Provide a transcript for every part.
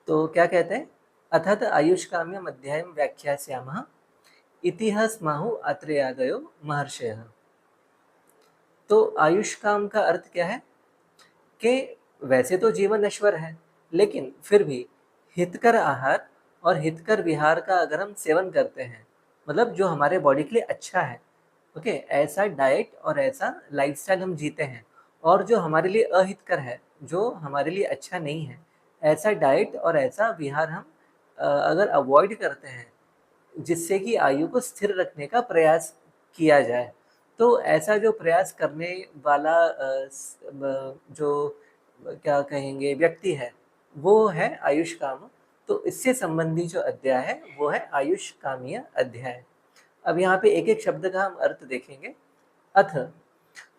तो क्या कहते हैं, अथत आयुष्काम्यम अध्यायम व्याख्यास्यामः इति स्माहु आत्रेयादयो महर्षयः। तो आयुष्काम का अर्थ क्या है कि वैसे तो जीवन नश्वर है, लेकिन फिर भी हितकर आहार और हितकर विहार का अगर हम सेवन करते हैं, मतलब जो हमारे बॉडी के लिए अच्छा है, ओके, ऐसा डाइट और ऐसा लाइफस्टाइल हम जीते हैं, और जो हमारे लिए अहितकर है, जो हमारे लिए अच्छा नहीं है, ऐसा डाइट और ऐसा विहार हम अगर अवॉइड करते हैं, जिससे कि आयु को स्थिर रखने का प्रयास किया जाए, तो ऐसा जो प्रयास करने वाला जो क्या कहेंगे व्यक्ति है, वो है आयुष काम। तो इससे संबंधी जो अध्याय है वो है आयुष कामीय अध्याय। अब यहाँ पे एक एक शब्द का हम अर्थ देखेंगे। अथ,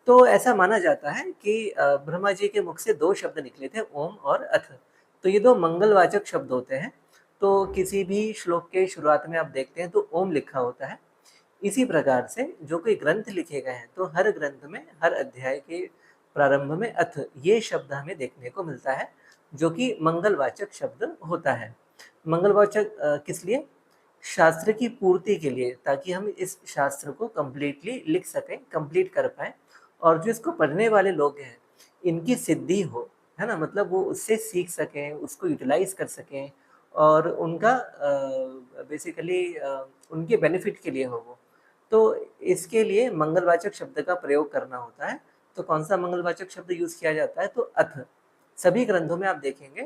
तो ऐसा माना जाता है कि ब्रह्मा जी के मुख से दो शब्द निकले थे, ओम और अथ। तो ये दो मंगलवाचक शब्द होते हैं। तो किसी भी श्लोक के शुरुआत में आप देखते हैं तो ओम लिखा होता है। इसी प्रकार से जो कोई ग्रंथ लिखे गए हैं, तो हर ग्रंथ में हर अध्याय के प्रारंभ में अथ ये शब्द हमें देखने को मिलता है, जो कि मंगलवाचक शब्द होता है। मंगलवाचक किस लिए? शास्त्र की पूर्ति के लिए, ताकि हम इस शास्त्र को कंप्लीटली लिख सकें, कंप्लीट कर पाए, और जो इसको पढ़ने वाले लोग हैं इनकी सिद्धि हो, है ना, मतलब वो उससे सीख सकें, उसको यूटिलाइज कर सकें, और उनका बेसिकली उनके बेनिफिट के लिए हो वो। तो इसके लिए मंगलवाचक शब्द का प्रयोग करना होता है। तो कौन सा मंगलवाचक शब्द यूज किया जाता है? तो अथ। सभी ग्रंथों में आप देखेंगे,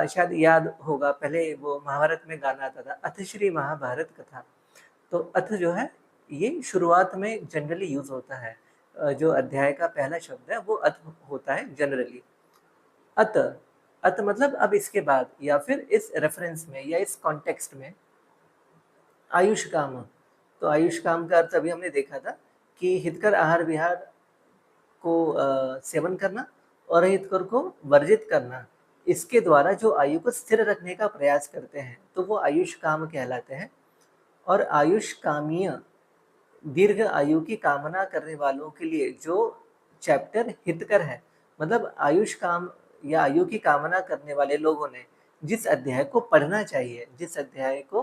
शायद याद होगा, पहले वो महाभारत में गाना आता था, अथ श्री महाभारत कथा। तो अथ जो है ये शुरुआत में जनरली यूज होता है। जो अध्याय का पहला शब्द है वो अथ होता है जनरली। अत, अत मतलब अब इसके बाद, या फिर इस रेफरेंस में या इस कॉन्टेक्स्ट में आयुष काम। तो आयुष काम का अर्थ अभी हमने देखा था कि हितकर आहार विहार को सेवन करना और अहितकर को वर्जित करना, इसके द्वारा जो आयु को स्थिर रखने का प्रयास करते हैं, तो वो आयुष काम कहलाते हैं। और आयुष कामीय, दीर्घ आयु की कामना करने वालों के लिए जो चैप्टर हितकर है, मतलब आयुष काम या आयु की कामना करने वाले लोगों ने जिस अध्याय को पढ़ना चाहिए, जिस अध्याय को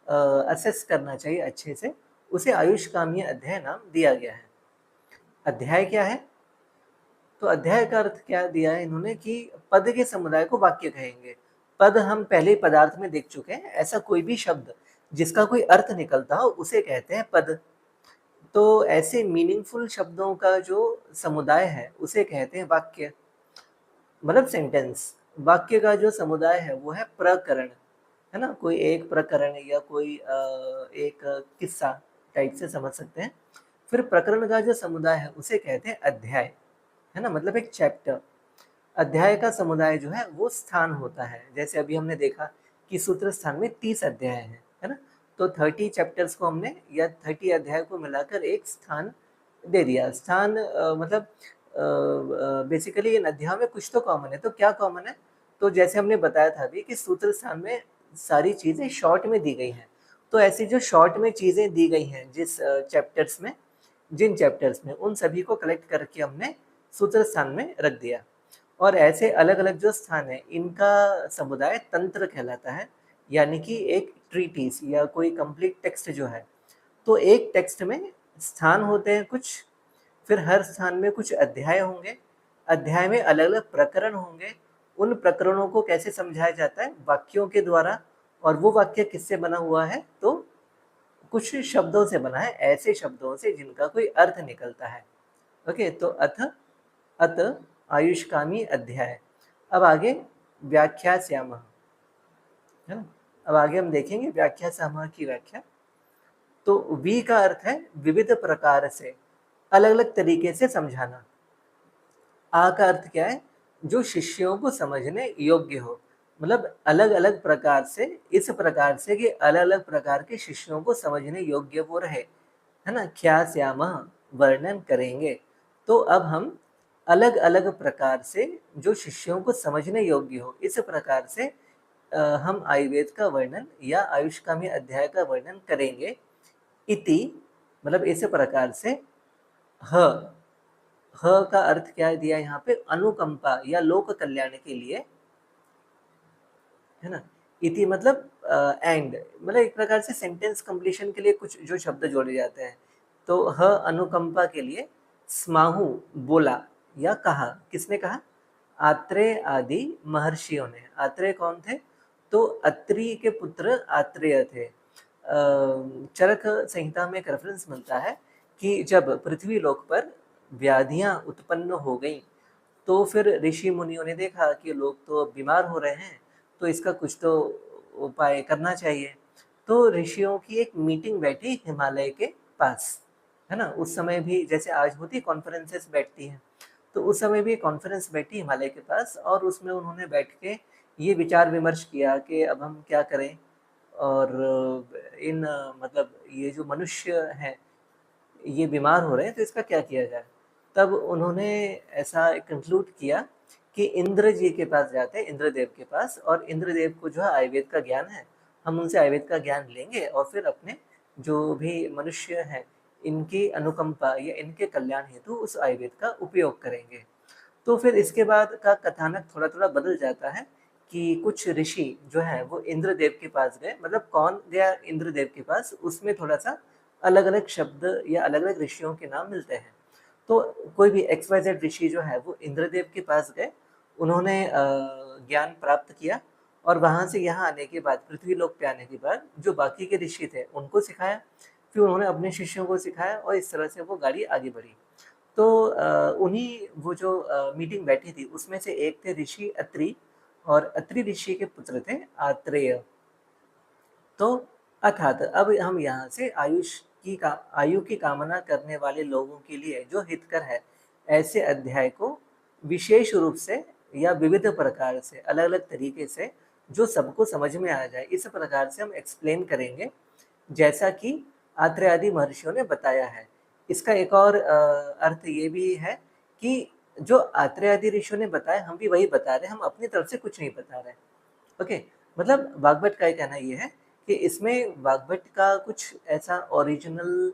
असेस करना चाहिए अच्छे से, उसे आयुष कामीय अध्याय नाम दिया गया है। अध्याय क्या है? तो अध्याय का अर्थ क्या दिया है इन्होंने कि पद के समुदाय को वाक्य कहेंगे। पद हम पहले पदार्थ में देख चुके हैं, ऐसा कोई भी शब्द जिसका कोई अर्थ निकलता हो उसे कहते हैं पद। तो ऐसे मीनिंगफुल शब्दों का जो समुदाय है उसे कहते हैं वाक्य, मतलब सेंटेंस। वाक्य का जो समुदाय है वो है प्रकरण, है ना, कोई एक प्रकरण या कोई एक किस्सा टाइप से समझ सकते हैं। फिर प्रकरण का जो समुदाय है उसे कहते हैं अध्याय, है ना, मतलब एक चैप्टर। अध्याय का समुदाय जो है वो स्थान होता है। जैसे अभी हमने देखा कि सूत्र स्थान में 30 अध्याय हैं, है ना, तो 30 चैप्टर्स को हमने या 30 अध्याय को मिलाकर एक स्थान दे दिया। स्थान मतलब बेसिकली इन अध्यायों में कुछ तो कॉमन है। तो क्या कॉमन है? तो जैसे हमने बताया था अभी कि सूत्र स्थान में सारी चीजें शॉर्ट में दी गई हैं। तो ऐसी जो शॉर्ट में चीजें दी गई हैं जिस चैप्टर्स में, जिन चैप्टर्स में, उन सभी को कलेक्ट करके हमने सूत्र स्थान में रख दिया। और ऐसे अलग अलग जो स्थान है इनका समुदाय तंत्र कहलाता है, यानी कि एक ट्रीटीज या कोई कंप्लीट टेक्स्ट जो है। तो एक टेक्स्ट में स्थान होते हैं कुछ, फिर हर स्थान में कुछ अध्याय होंगे, अध्याय में अलग अलग प्रकरण होंगे। उन प्रकरणों को कैसे समझाया जाता है? वाक्यों के द्वारा। और वो वाक्य किससे बना हुआ है? तो कुछ शब्दों से बना है, ऐसे शब्दों से जिनका कोई अर्थ निकलता है। ओके, तो अथ, अत आयुष्कामी अध्याय। अब आगे व्याख्या श्याम, है ना, अब आगे हम देखेंगे व्याख्या श्याम की व्याख्या। तो वी का अर्थ है विविध प्रकार से, अलग अलग तरीके से समझाना। आ का अर्थ क्या है? जो शिष्यों को समझने योग्य हो, मतलब अलग अलग प्रकार से, इस प्रकार से कि अलग अलग प्रकार के शिष्यों को समझने योग्य वो रहे, है ना। ख्या श्याम वर्णन करेंगे। तो अब हम अलग अलग प्रकार से जो शिष्यों को समझने योग्य हो, इस प्रकार से हम आयुर्वेद का वर्णन या आयुष्कामी अध्याय का वर्णन करेंगे। इति मतलब इस प्रकार से। ह, ह का अर्थ क्या दिया यहाँ पे? अनुकंपा या लोक कल्याण के लिए, है ना। इति मतलब एंड, मतलब एक प्रकार से सेंटेंस कंप्लीशन के लिए कुछ जो शब्द जोड़े जाते हैं। तो ह अनुकंपा के लिए स्माहु बोला या कहा, किसने कहा? आत्रेय आदि महर्षियों ने। आत्रेय कौन थे? तो अत्रि के पुत्र आत्रेय थे। चरक संहिता में एक रेफरेंस मिलता है कि जब पृथ्वी लोक पर व्याधियां उत्पन्न हो गईं, तो फिर ऋषि मुनियों ने देखा कि लोग तो बीमार हो रहे हैं, तो इसका कुछ तो उपाय करना चाहिए। तो ऋषियों की एक मीटिंग बैठी हिमालय के पास, है ना। उस समय भी जैसे आज होती कॉन्फ्रेंसेस बैठती हैं, तो उस समय भी कॉन्फ्रेंस बैठी हिमालय के पास, और उसमें उन्होंने बैठ के ये विचार विमर्श किया कि अब हम क्या करें, और इन मतलब ये जो मनुष्य हैं ये बीमार हो रहे हैं, तो इसका क्या किया जाए। तब उन्होंने ऐसा कंक्लूड किया कि इंद्र जी के पास जाते हैं, इंद्रदेव के पास, और इंद्रदेव को जो है आयुर्वेद का ज्ञान है, हम उनसे आयुर्वेद का ज्ञान लेंगे और फिर अपने जो भी मनुष्य हैं इनकी अनुकंपा या इनके कल्याण हेतु उस आयुर्वेद का उपयोग करेंगे। तो फिर इसके बाद का कथानक थोड़ा थोड़ा बदल जाता है कि कुछ ऋषि जो है वो इंद्रदेव के पास गए, मतलब कौन गया इंद्रदेव के पास उसमें थोड़ा सा अलग अलग शब्द या अलग अलग ऋषियों के नाम मिलते हैं। तो कोई भी XYZ ऋषि जो है वो इंद्रदेव के पास गए, उन्होंने ज्ञान प्राप्त किया, और वहां से यहाँ आने के बाद, पृथ्वी लोक पे आने के बाद जो बाकी के ऋषि थे उनको सिखाया, फिर उन्होंने अपने शिष्यों को सिखाया, और इस तरह से वो गाड़ी आगे बढ़ी। तो उन्हीं वो जो मीटिंग बैठी थी उसमें से एक थे ऋषि अत्रि, और अत्रि ऋषि के पुत्र थे आत्रेय। तो अर्थात अब हम यहाँ से आयु की कामना करने वाले लोगों के लिए जो हितकर है, ऐसे अध्याय को विशेष रूप से या विविध प्रकार से, अलग अलग तरीके से, जो सबको समझ में आ जाए, इस प्रकार से हम एक्सप्लेन करेंगे, जैसा कि आत्रेय आदि महर्षियों ने बताया है। इसका एक और अर्थ ये भी है कि जो आत्रेय आदि ऋषियों ने बताया हम भी वही बता रहे हैं, हम अपनी तरफ से कुछ नहीं बता रहे। ओके, मतलब वाग्भट का ये कहना ये है कि इसमें वाग्भट का कुछ ऐसा ओरिजिनल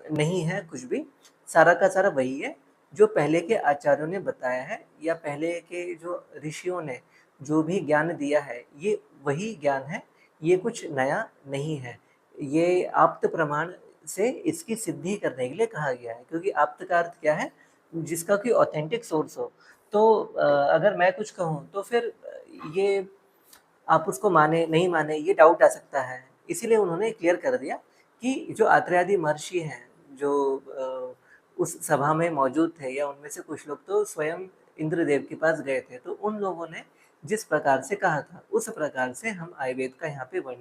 नहीं है कुछ भी, सारा का सारा वही है जो पहले के आचार्यों ने बताया है, या पहले के जो ऋषियों ने जो भी ज्ञान दिया है ये वही ज्ञान है, ये कुछ नया नहीं है। ये आप्त प्रमाण से इसकी सिद्धि करने के लिए कहा गया है, क्योंकि आप्त का अर्थ क्या है? जिसका कोई ऑथेंटिक सोर्स हो। तो अगर मैं कुछ कहूँ तो फिर ये आप उसको माने नहीं माने ये डाउट आ सकता है। इसीलिए उन्होंने क्लियर कर दिया कि जो आत्रेयादि महर्षि हैं, जो उस सभा में मौजूद थे, या उनमें से कुछ लोग तो स्वयं इंद्रदेव के पास गए थे, तो उन लोगों ने जिस प्रकार से कहा था उस प्रकार से हम आयुर्वेद का यहाँ पे वर्णन